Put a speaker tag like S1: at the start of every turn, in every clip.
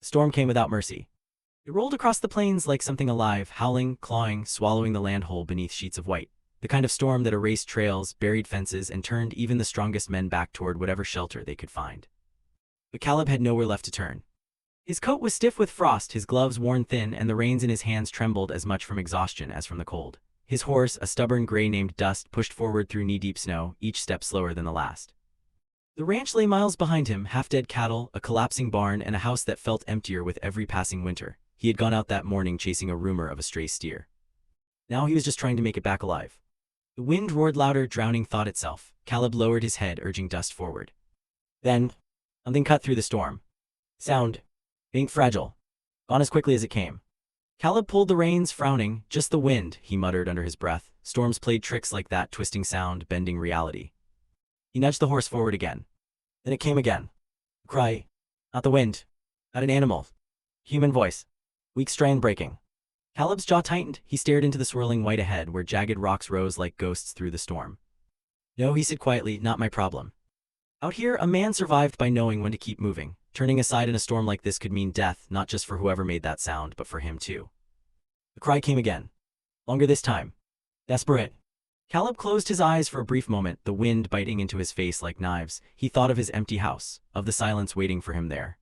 S1: The storm came without mercy. It rolled across the plains like something alive, howling, clawing, swallowing the land whole beneath sheets of white. The kind of storm that erased trails, buried fences, and turned even the strongest men back toward whatever shelter they could find. But Caleb had nowhere left to turn. His coat was stiff with frost, his gloves worn thin, and the reins in his hands trembled as much from exhaustion as from the cold. His horse, a stubborn gray named Dust, pushed forward through knee-deep snow, each step slower than the last. The ranch lay miles behind him, half-dead cattle, a collapsing barn, and a house that felt emptier with every passing winter. He had gone out that morning chasing a rumor of a stray steer. Now he was just trying to make it back alive. The wind roared louder, drowning thought itself. Caleb lowered his head, urging Dust forward. Then, something cut through the storm. Sound. Faint, fragile. Gone as quickly as it came. Caleb pulled the reins, frowning. Just the wind, he muttered under his breath. Storms played tricks like that, twisting sound, bending reality. He nudged the horse forward again. Then it came again. A cry. Not the wind. Not an animal. Human voice. Weak strain breaking. Caleb's jaw tightened. He stared into the swirling white ahead, where jagged rocks rose like ghosts through the storm. No, he said quietly, not my problem. Out here, a man survived by knowing when to keep moving. Turning aside in a storm like this could mean death, not just for whoever made that sound, but for him too. The cry came again. Longer this time. Desperate. Caleb closed his eyes for a brief moment, the wind biting into his face like knives. He thought of his empty house, of the silence waiting for him there.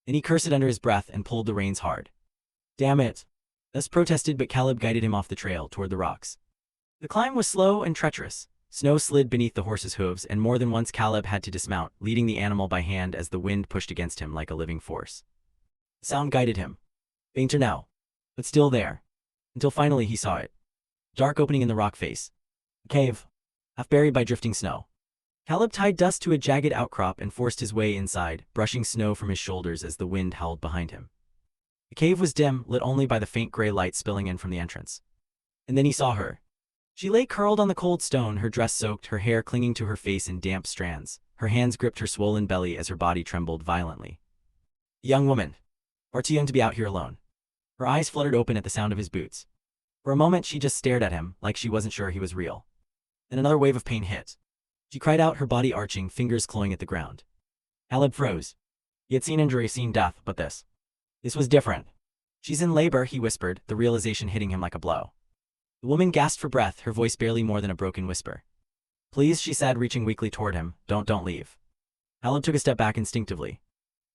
S1: Then he cursed under his breath and pulled the reins hard. Damn it. Thus protested, but Caleb guided him off the trail toward the rocks. The climb was slow and treacherous. Snow slid beneath the horse's hooves, and more than once Caleb had to dismount, leading the animal by hand as the wind pushed against him like a living force. The sound guided him. Fainter now, but still there. Until finally he saw it. Dark opening in the rock face. A cave, half buried by drifting snow. Caleb tied Dust to a jagged outcrop and forced his way inside, brushing snow from his shoulders as the wind howled behind him. The cave was dim, lit only by the faint gray light spilling in from the entrance. And then he saw her. She lay curled on the cold stone, her dress soaked, her hair clinging to her face in damp strands. Her hands gripped her swollen belly as her body trembled violently. A young woman. Far too young to be out here alone. Her eyes fluttered open at the sound of his boots. For a moment she just stared at him, like she wasn't sure he was real. Then another wave of pain hit. She cried out, her body arching, fingers clawing at the ground. Caleb froze. He had seen injury, seen death, but this was different. She's in labor, he whispered, the realization hitting him like a blow. The woman gasped for breath, her voice barely more than a broken whisper. Please, she said, reaching weakly toward him, don't leave. Caleb took a step back instinctively.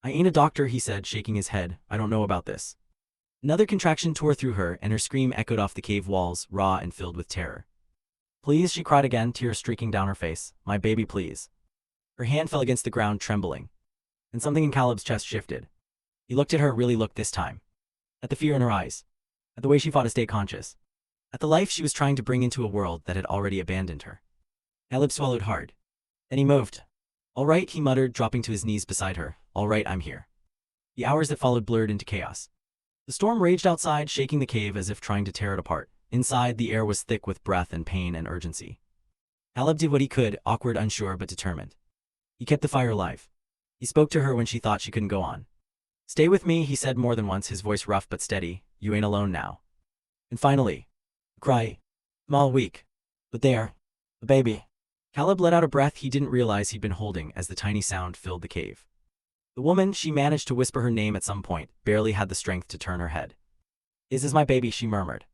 S1: I ain't a doctor, he said, shaking his head. I don't know about this. Another contraction tore through her, and her scream echoed off the cave walls, raw and filled with terror. Please, she cried again, tears streaking down her face. My baby, please. Her hand fell against the ground, trembling. And something in Caleb's chest shifted. He looked at her, really looked this time. At the fear in her eyes. At the way she fought to stay conscious. At the life she was trying to bring into a world that had already abandoned her. Caleb swallowed hard. Then he moved. All right, he muttered, dropping to his knees beside her. All right, I'm here. The hours that followed blurred into chaos. The storm raged outside, shaking the cave as if trying to tear it apart. Inside, the air was thick with breath and pain and urgency. Caleb did what he could, awkward, unsure, but determined. He kept the fire alive. He spoke to her when she thought she couldn't go on. Stay with me, he said more than once, his voice rough but steady. You ain't alone now. And finally, a cry. I'm all weak. But there. The baby. Caleb let out a breath he didn't realize he'd been holding as the tiny sound filled the cave. The woman, she managed to whisper her name at some point, barely had the strength to turn her head. This is my baby, she murmured.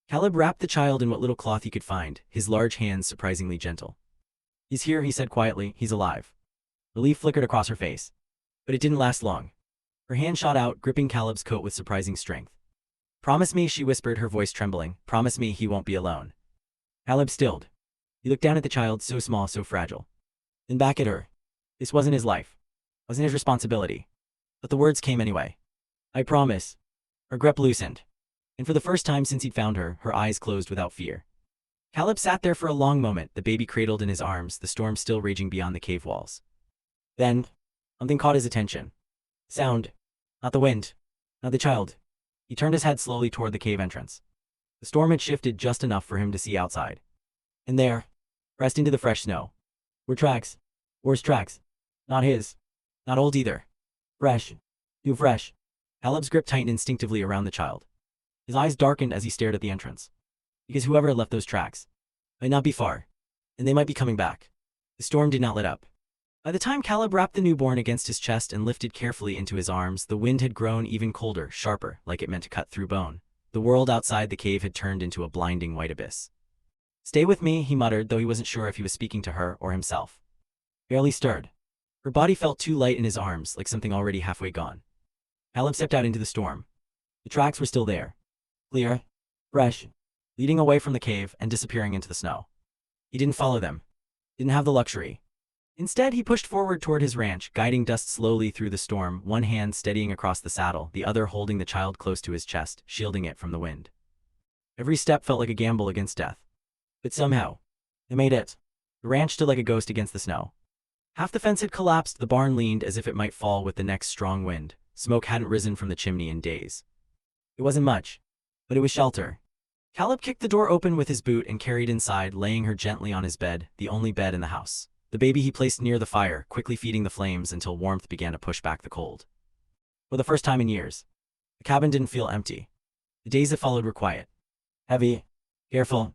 S1: Caleb wrapped the child in what little cloth he could find, his large hands surprisingly gentle. He's here, he said quietly. He's alive. Relief flickered across her face. But it didn't last long. Her hand shot out, gripping Caleb's coat with surprising strength. Promise me, she whispered, her voice trembling. Promise me he won't be alone. Caleb stilled. He looked down at the child, so small, so fragile. Then back at her. This wasn't his life. Wasn't his responsibility. But the words came anyway. I promise. Her grip loosened. And for the first time since he'd found her, her eyes closed without fear. Caleb sat there for a long moment, the baby cradled in his arms, the storm still raging beyond the cave walls. Then, something caught his attention. Sound. Not the wind. Not the child. He turned his head slowly toward the cave entrance. The storm had shifted just enough for him to see outside. And there, pressed into the fresh snow, were tracks. Worse tracks. Not his. Not old either. Fresh. Too fresh. Caleb's grip tightened instinctively around the child. His eyes darkened as he stared at the entrance. Because whoever had left those tracks might not be far, and they might be coming back. The storm did not let up. By the time Caleb wrapped the newborn against his chest and lifted carefully into his arms, the wind had grown even colder, sharper, like it meant to cut through bone. The world outside the cave had turned into a blinding white abyss. "Stay with me," he muttered, though he wasn't sure if he was speaking to her or himself. Barely stirred. Her body felt too light in his arms, like something already halfway gone. Caleb stepped out into the storm. The tracks were still there. Clear, fresh, leading away from the cave and disappearing into the snow. He didn't follow them. Didn't have the luxury. Instead, he pushed forward toward his ranch, guiding Dust slowly through the storm, one hand steadying across the saddle, the other holding the child close to his chest, shielding it from the wind. Every step felt like a gamble against death. But somehow, they made it. The ranch stood like a ghost against the snow. Half the fence had collapsed, the barn leaned as if it might fall with the next strong wind. Smoke hadn't risen from the chimney in days. It wasn't much, but it was shelter. Caleb kicked the door open with his boot and carried inside, laying her gently on his bed, the only bed in the house. The baby he placed near the fire, quickly feeding the flames until warmth began to push back the cold. For the first time in years, the cabin didn't feel empty. The days that followed were quiet. Heavy, careful.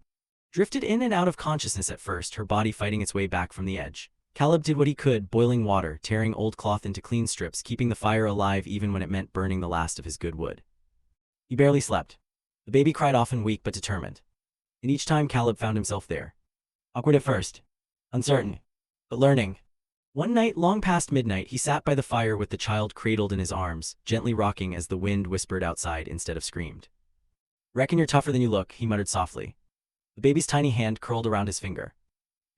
S1: Drifted in and out of consciousness at first, her body fighting its way back from the edge. Caleb did what he could, boiling water, tearing old cloth into clean strips, keeping the fire alive even when it meant burning the last of his good wood. He barely slept. The baby cried often, weak but determined. And each time Caleb found himself there. Awkward at first. Uncertain. But learning. One night, long past midnight, he sat by the fire with the child cradled in his arms, gently rocking as the wind whispered outside instead of screamed. "Reckon you're tougher than you look," he muttered softly. The baby's tiny hand curled around his finger.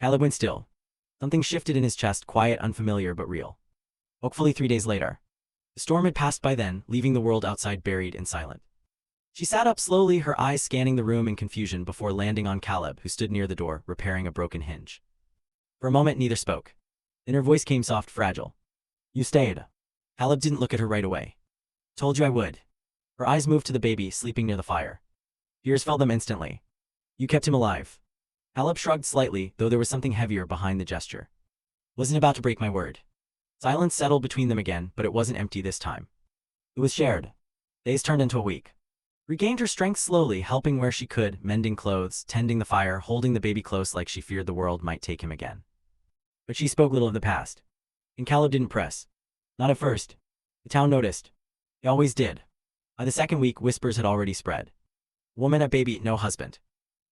S1: Caleb went still. Something shifted in his chest, quiet, unfamiliar, but real. Hopefully 3 days later. The storm had passed by then, leaving the world outside buried and silent. She sat up slowly, her eyes scanning the room in confusion before landing on Caleb, who stood near the door, repairing a broken hinge. For a moment, neither spoke. Then her voice came soft, fragile. "You stayed." Caleb didn't look at her right away. "Told you I would." Her eyes moved to the baby, sleeping near the fire. Tears filled them instantly. "You kept him alive." Caleb shrugged slightly, though there was something heavier behind the gesture. "Wasn't about to break my word." Silence settled between them again, but it wasn't empty this time. It was shared. Days turned into a week. Regained her strength slowly, helping where she could, mending clothes, tending the fire, holding the baby close like she feared the world might take him again. But she spoke little of the past. And Caleb didn't press. Not at first. The town noticed. They always did. By the second week, whispers had already spread. Woman at baby, no husband.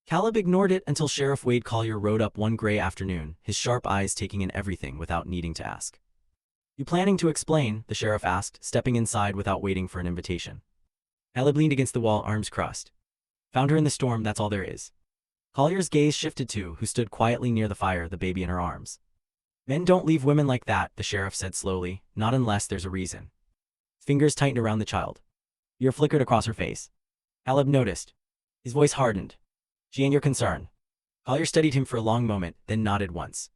S1: Caleb ignored it until Sheriff Wade Collier rode up one gray afternoon, his sharp eyes taking in everything without needing to ask. "You planning to explain?" the sheriff asked, stepping inside without waiting for an invitation. Caleb leaned against the wall, arms crossed. "Found her in the storm, that's all there is." Collier's gaze shifted to who stood quietly near the fire, the baby in her arms. "Men don't leave women like that," the sheriff said slowly, "not unless there's a reason." Fingers tightened around the child. Tear flickered across her face. Caleb noticed. His voice hardened. "She ain't your concern." Collier studied him for a long moment, then nodded once.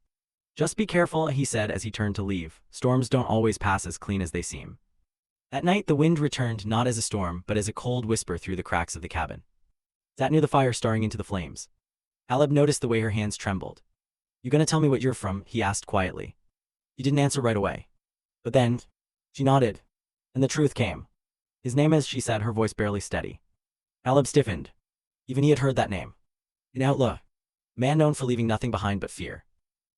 S1: "Just be careful," he said as he turned to leave. "Storms don't always pass as clean as they seem." That night, the wind returned not as a storm, but as a cold whisper through the cracks of the cabin. Sat near the fire, staring into the flames. Caleb noticed the way her hands trembled. "You gonna tell me what you're from?" he asked quietly. She didn't answer right away. But then, she nodded. And the truth came. "His name is," she said, her voice barely steady. Caleb stiffened. Even he had heard that name. An outlaw. A man known for leaving nothing behind but fear.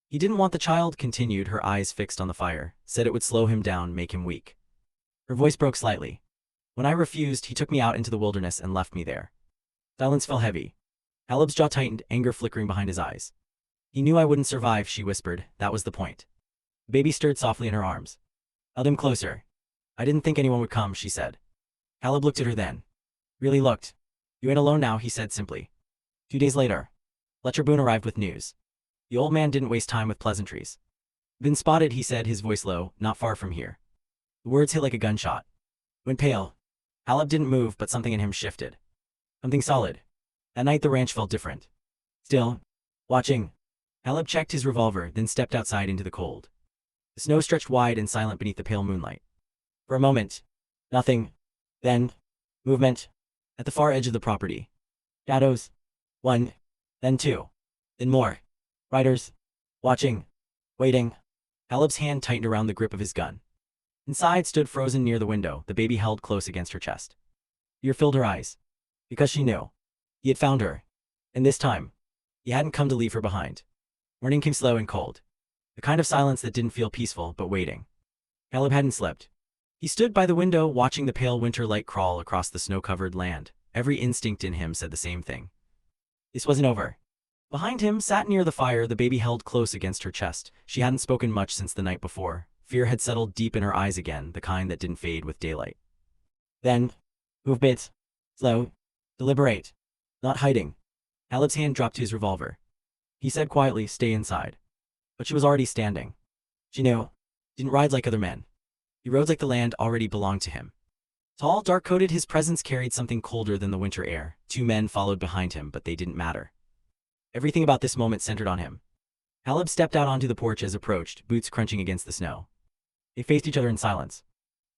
S1: He didn't want the child, continued, her eyes fixed on the fire. Said it would slow him down, make him weak. Her voice broke slightly. "When I refused, he took me out into the wilderness and left me there." Silence fell heavy. Caleb's jaw tightened, anger flickering behind his eyes. "He knew I wouldn't survive," she whispered. "That was the point." The baby stirred softly in her arms. Held him closer. "I didn't think anyone would come," she said. Caleb looked at her then. Really looked. "You ain't alone now," he said simply. 2 days later, Fletcher Boone arrived with news. The old man didn't waste time with pleasantries. "Been spotted," he said, his voice low, "not far from here." The words hit like a gunshot. Went pale. Caleb didn't move, but something in him shifted. Something solid. That night the ranch felt different. Still. Watching. Caleb checked his revolver, then stepped outside into the cold. The snow stretched wide and silent beneath the pale moonlight. For a moment. Nothing. Then. Movement. At the far edge of the property. Shadows. 1. Then 2. Then more. Riders. Watching. Waiting. Caleb's hand tightened around the grip of his gun. Inside stood frozen near the window, the baby held close against her chest. Fear filled her eyes. Because she knew. He had found her. And this time, he hadn't come to leave her behind. Morning came slow and cold. the kind of silence that didn't feel peaceful but waiting. Caleb hadn't slept. He stood by the window watching the pale winter light crawl across the snow-covered land. Every instinct in him said the same thing. This wasn't over. Behind him, sat near the fire, the baby held close against her chest. She hadn't spoken much since the night before. Fear had settled deep in her eyes again, the kind that didn't fade with daylight. Then, move bits. Slow. Deliberate. Not hiding. Caleb's hand dropped to his revolver. He said quietly, stay inside. But she was already standing. She knew. Didn't ride like other men. He rode like the land already belonged to him. Tall, dark-coated, his presence carried something colder than the winter air. 2 men followed behind him, but they didn't matter. Everything about this moment centered on him. Caleb stepped out onto the porch as approached, boots crunching against the snow. They faced each other in silence.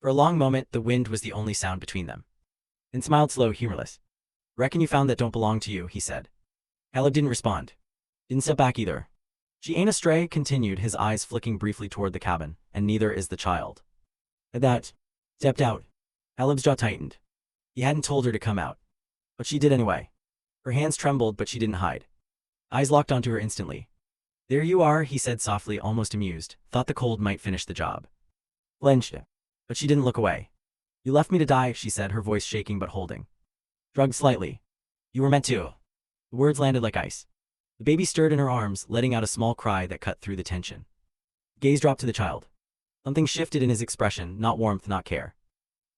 S1: For a long moment, the wind was the only sound between them. Then smiled slow, humorless. Reckon you found that don't belong to you, he said. Caleb didn't respond. Didn't step back either. She ain't a stray, continued, his eyes flicking briefly toward the cabin, and neither is the child. At that, stepped out. Caleb's jaw tightened. He hadn't told her to come out. But she did anyway. Her hands trembled, but she didn't hide. Eyes locked onto her instantly. There you are, he said softly, almost amused. Thought the cold might finish the job. Flinched. But she didn't look away. You left me to die, she said, her voice shaking but holding. Shrugged slightly. You were meant to. The words landed like ice. The baby stirred in her arms, letting out a small cry that cut through the tension. Gaze dropped to the child. Something shifted in his expression, not warmth, not care.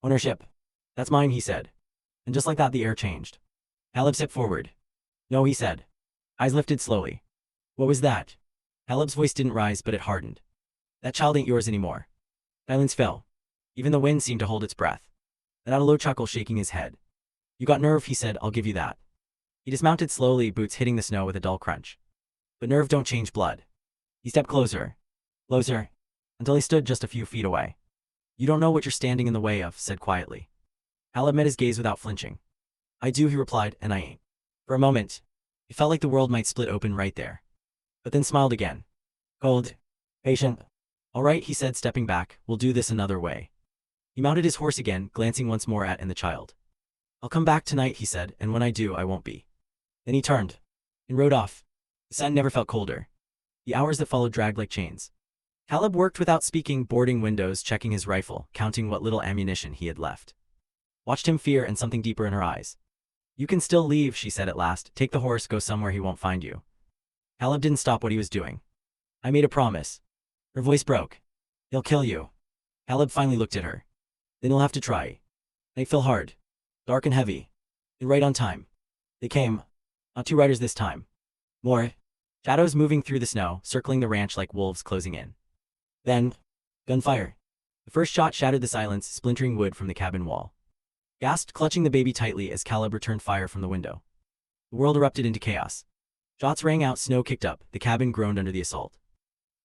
S1: Ownership. That's mine, he said. And just like that, the air changed. Caleb stepped forward. No, he said. Eyes lifted slowly. What was that? Caleb's voice didn't rise, but it hardened. That child ain't yours anymore. Silence fell. Even the wind seemed to hold its breath. Then out a low chuckle, shaking his head. You got nerve, he said, I'll give you that. He dismounted slowly, boots hitting the snow with a dull crunch. But nerve don't change blood. He stepped closer. Closer. Until he stood just a few feet away. You don't know what you're standing in the way of, said quietly. Caleb met his gaze without flinching. I do, he replied, and I ain't. For a moment, it felt like the world might split open right there. But then smiled again. Cold. Patient. All right, he said, stepping back, we'll do this another way. He mounted his horse again, glancing once more at and the child. I'll come back tonight, he said, and when I do, I won't be. Then he turned and rode off. The sun never felt colder. The hours that followed dragged like chains. Caleb worked without speaking, boarding windows, checking his rifle, counting what little ammunition he had left. Watched him, fear and something deeper in her eyes. You can still leave, she said at last. Take the horse, go somewhere he won't find you. Caleb didn't stop what he was doing. I made a promise. Her voice broke. He'll kill you. Caleb finally looked at her. Then he'll have to try. Night fell hard. Dark and heavy. And right on time. They came. Not 2 riders this time. More. Shadows moving through the snow, circling the ranch like wolves closing in. Then, gunfire. The first shot shattered the silence, splintering wood from the cabin wall. Gasped, clutching the baby tightly as Caleb returned fire from the window. The world erupted into chaos. Shots rang out, snow kicked up, the cabin groaned under the assault.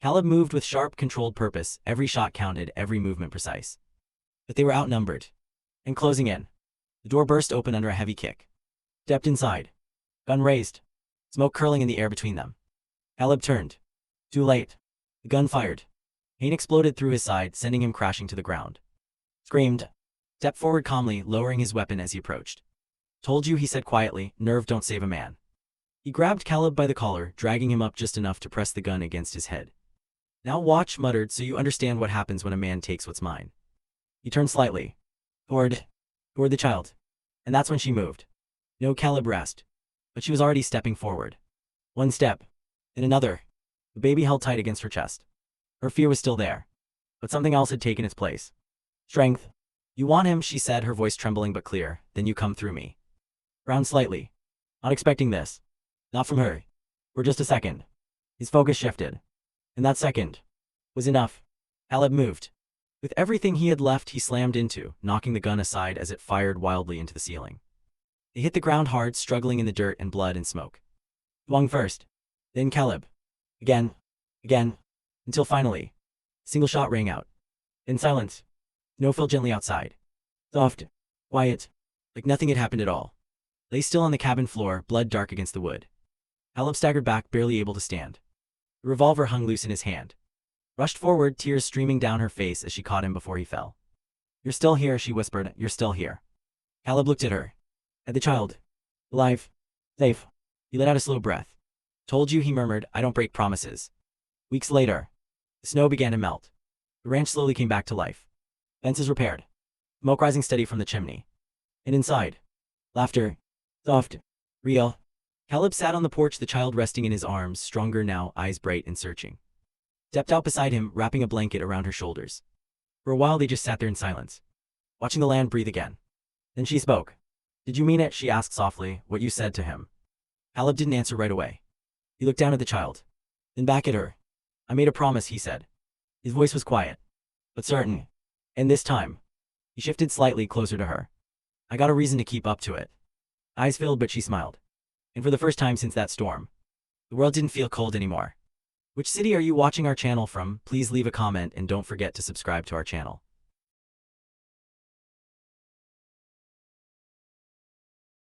S1: Caleb moved with sharp, controlled purpose, every shot counted, every movement precise. But they were outnumbered. And closing in. The door burst open under a heavy kick. Stepped inside. Gun raised. Smoke curling in the air between them. Caleb turned. Too late. The gun fired. Pain exploded through his side, sending him crashing to the ground. Screamed. Stepped forward calmly, lowering his weapon as he approached. Told you, he said quietly, nerve don't save a man. He grabbed Caleb by the collar, dragging him up just enough to press the gun against his head. Now watch, muttered, so you understand what happens when a man takes what's mine. He turned slightly. Toward the child. And that's when she moved. No, Caleb rest. But she was already stepping forward. One step. Then another. The baby held tight against her chest. Her fear was still there. But something else had taken its place. Strength. You want him, she said, her voice trembling but clear. Then you come through me. Frowned slightly. Not expecting this. Not from her. For just a second. His focus shifted. And that second was enough. Caleb moved. With everything he had left, he slammed into, knocking the gun aside as it fired wildly into the ceiling. It hit the ground hard, struggling in the dirt and blood and smoke. Swung first. Then Caleb. Again. Until finally, a single shot rang out. In silence. Snow fell gently outside. Soft. Quiet. Like nothing had happened at all. Lay still on the cabin floor, blood dark against the wood. Caleb staggered back, barely able to stand. The revolver hung loose in his hand. Rushed forward, tears streaming down her face as she caught him before he fell. You're still here, she whispered. You're still here. Caleb looked at her. At the child. Alive. Safe. He let out a slow breath. Told you, he murmured, I don't break promises. Weeks later. The snow began to melt. The ranch slowly came back to life. Fences repaired. Smoke rising steady from the chimney. And inside, laughter. Soft. Real. Caleb sat on the porch, the child resting in his arms, stronger now, eyes bright and searching. Stepped out beside him, wrapping a blanket around her shoulders. For a while they just sat there in silence, watching the land breathe again. Then she spoke. "Did you mean it?" she asked softly, "what you said to him?" Caleb didn't answer right away. He looked down at the child, then back at her. "I made a promise," he said. His voice was quiet, but certain. And this time, he shifted slightly closer to her. "I got a reason to keep up to it." Eyes filled, but she smiled. And for the first time since that storm, the world didn't feel cold anymore. Which city are you watching our channel from? Please leave a comment and don't forget to subscribe to our channel.